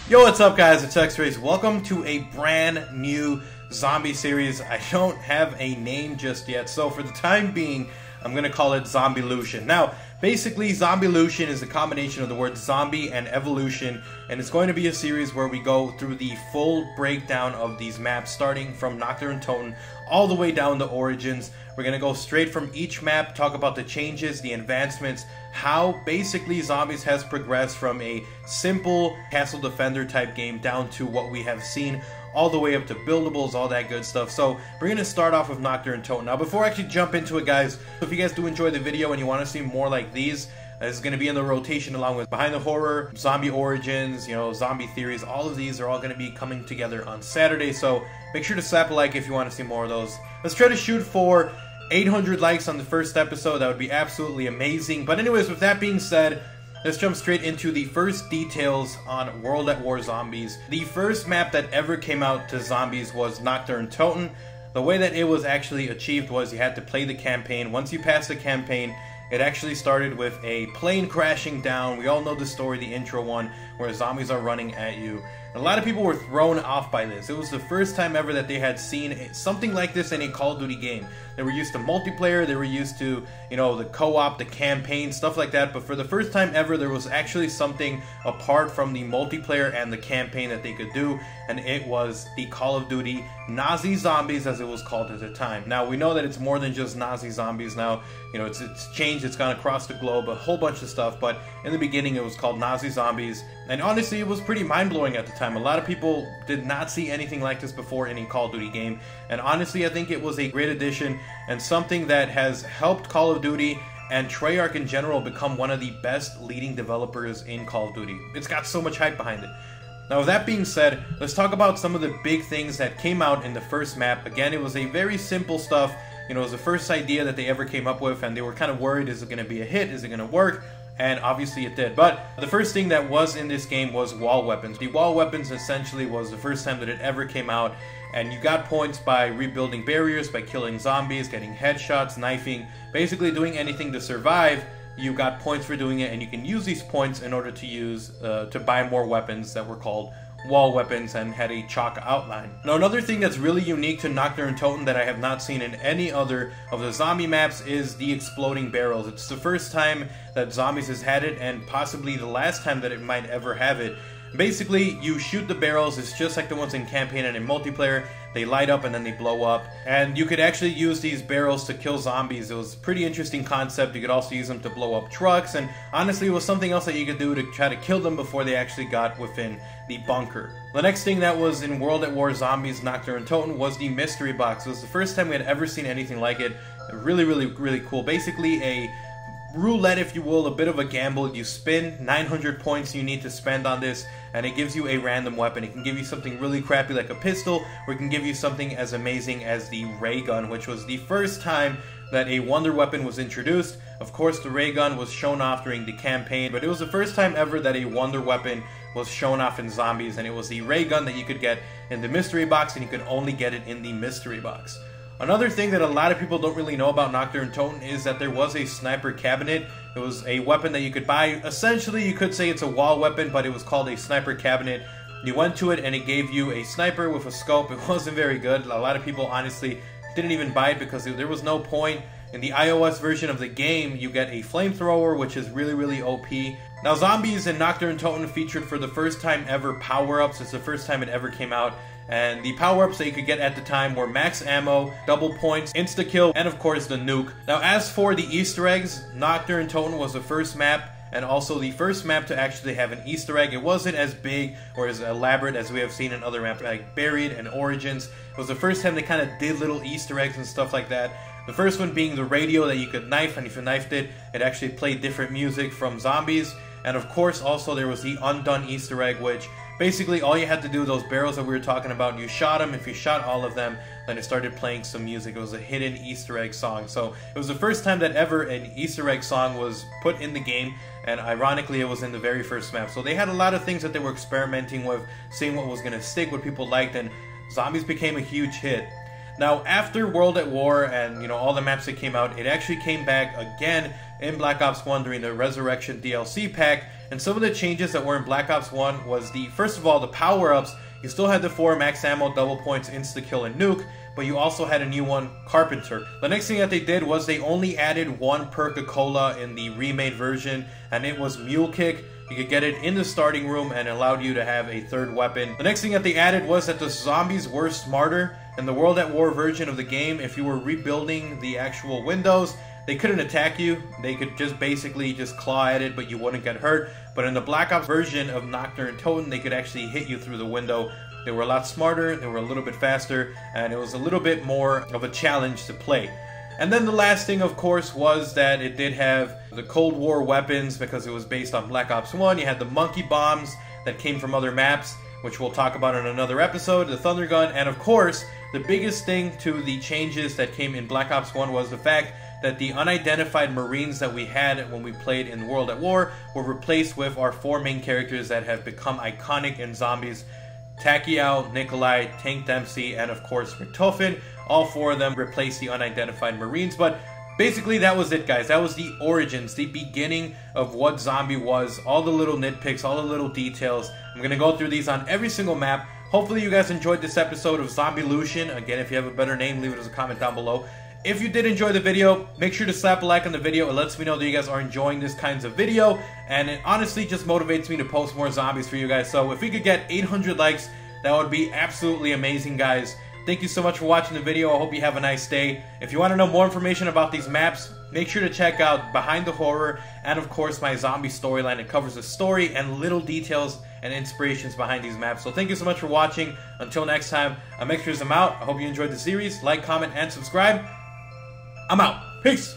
Yo, what's up guys, it's XRAYZ. Welcome to a brand new zombie series. I don't have a name just yet, so for the time being, I'm going to call it Zombielution. Now, basically, Zombielution is a combination of the word zombie and evolution, and it's going to be a series where we go through the full breakdown of these maps, starting from Nacht Der Untoten all the way down to Origins. We're going to go straight from each map, talk about the changes, the advancements, how basically Zombies has progressed from a simple Castle Defender type game down to what we have seen all the way up to buildables, all that good stuff. So we're going to start off with Nacht Der Untoten. Now before I actually jump into it guys, if you guys do enjoy the video and you want to see more like these, this is going to be in the rotation along with Behind the Horror, Zombie Origins, Zombie Theories. All of these are all going to be coming together on Saturday, so make sure to slap a like if you want to see more of those. Let's try to shoot for 800 likes on the first episode. That would be absolutely amazing. But anyways, with that being said, let's jump straight into the first details on World at War Zombies. The first map that ever came out to Zombies was Nacht Der Untoten. The way that it was actually achieved was you had to play the campaign. Once you passed the campaign, it actually started with a plane crashing down. We all know the story, the intro one, where zombies are running at you. A lot of people were thrown off by this. It was the first time ever that they had seen something like this in a Call of Duty game. They were used to multiplayer, they were used to, the co-op, the campaign, stuff like that, but for the first time ever, there was actually something apart from the multiplayer and the campaign that they could do, and it was the Call of Duty Nazi Zombies, as it was called at the time. Now, we know that it's more than just Nazi Zombies now. It's changed, it's gone across the globe, a whole bunch of stuff, but in the beginning it was called Nazi Zombies, and honestly, it was pretty mind-blowing at the time. A lot of people did not see anything like this before in a Call of Duty game, and honestly, I think it was a great addition and something that has helped Call of Duty and Treyarch in general become one of the best leading developers in Call of Duty. It's got so much hype behind it. Now, with that being said, let's talk about some of the big things that came out in the first map. Again, it was a very simple stuff. It was the first idea that they ever came up with, and they were kind of worried, is it going to be a hit? Is it going to work? And obviously it did. But the first thing that was in this game was wall weapons. The wall weapons essentially was the first time that it ever came out, and you got points by rebuilding barriers, by killing zombies, getting headshots, knifing, basically doing anything to survive. You got points for doing it, and you can use these points in order to use to buy more weapons that were called wall weapons and had a chalk outline. Now, another thing that's really unique to Nacht Der Untoten that I have not seen in any other of the zombie maps is the exploding barrels. It's the first time that Zombies has had it, and possibly the last time that it might ever have it. Basically, you shoot the barrels, it's just like the ones in campaign and in multiplayer. They light up and then they blow up. And you could actually use these barrels to kill zombies. It was a pretty interesting concept. You could also use them to blow up trucks, and honestly it was something else that you could do to try to kill them before they actually got within the bunker. The next thing that was in World at War Zombies Nacht Der Untoten was the mystery box. It was the first time we had ever seen anything like it. Really, really, really cool. Basically a roulette, if you will, a bit of a gamble. You spin 900 points you need to spend on this, and it gives you a random weapon. It can give you something really crappy like a pistol, or it can give you something as amazing as the ray gun, which was the first time that a wonder weapon was introduced. Of course, the ray gun was shown off during the campaign, but it was the first time ever that a wonder weapon was shown off in Zombies, and it was the ray gun that you could get in the mystery box, and you could only get it in the mystery box. Another thing that a lot of people don't really know about Nacht Der Untoten is that there was a sniper cabinet. It was a weapon that you could buy. Essentially, you could say it's a wall weapon, but it was called a sniper cabinet. You went to it and it gave you a sniper with a scope. It wasn't very good. A lot of people honestly didn't even buy it because there was no point. In the iOS version of the game, you get a flamethrower, which is really, really OP. Now, Zombies in Nacht Der Untoten featured for the first time ever power-ups. It's the first time it ever came out. And the power-ups that you could get at the time were max ammo, double points, insta-kill, and of course the nuke. Now, as for the Easter eggs, Nacht Der Untoten was the first map, and also the first map to actually have an Easter egg. It wasn't as big or as elaborate as we have seen in other maps like Buried and Origins. It was the first time they kind of did little Easter eggs and stuff like that. The first one being the radio that you could knife, and if you knifed it, it actually played different music from Zombies. And of course, also there was the undone Easter egg, which basically all you had to do, those barrels that we were talking about, you shot them. If you shot all of them, then it started playing some music. It was a hidden Easter egg song. So it was the first time that ever an Easter egg song was put in the game, and ironically it was in the very first map. So they had a lot of things that they were experimenting with, seeing what was going to stick, what people liked, and Zombies became a huge hit. Now, after World at War and, you know, all the maps that came out, it actually came back again in Black Ops 1 during the Resurrection DLC pack. And some of the changes that were in Black Ops 1 was first of all, the power-ups. You still had the 4 max ammo, double points, insta-kill, and nuke, but you also had a new one, Carpenter. The next thing that they did was they only added one perk of cola in the remade version, and it was Mule Kick. You could get it in the starting room and allowed you to have a third weapon. The next thing that they added was that the zombies were smarter. In the World at War version of the game, if you were rebuilding the actual windows, they couldn't attack you. They could just basically just claw at it, but you wouldn't get hurt. But in the Black Ops version of Nacht Der Untoten, they could actually hit you through the window. They were a lot smarter, they were a little bit faster, and it was a little bit more of a challenge to play. And then the last thing, of course, was that it did have the Cold War weapons because it was based on Black Ops 1. You had the monkey bombs that came from other maps, which we'll talk about in another episode, the Thunder Gun, and of course, the biggest thing to the changes that came in Black Ops 1 was the fact that the unidentified Marines that we had when we played in World at War were replaced with our 4 main characters that have become iconic in zombies: Takiao, Nikolai, Tank Dempsey, and of course Richtofen. All 4 of them replaced the unidentified Marines, but basically that was it, guys. That was the origins, the beginning of what Zombie was, all the little nitpicks, all the little details. I'm going to go through these on every single map. Hopefully you guys enjoyed this episode of Zombielution. Again, if you have a better name, leave it as a comment down below. If you did enjoy the video, make sure to slap a like on the video. It lets me know that you guys are enjoying this kinds of video, and it honestly just motivates me to post more zombies for you guys. So if we could get 800 likes, that would be absolutely amazing, guys. Thank you so much for watching the video. I hope you have a nice day. If you want to know more information about these maps, make sure to check out Behind the Horror and, of course, my zombie storyline. It covers the story and little details and inspirations behind these maps. So thank you so much for watching. Until next time, I'm XRAYZ. I'm out. I hope you enjoyed the series. Like, comment, and subscribe. I'm out. Peace.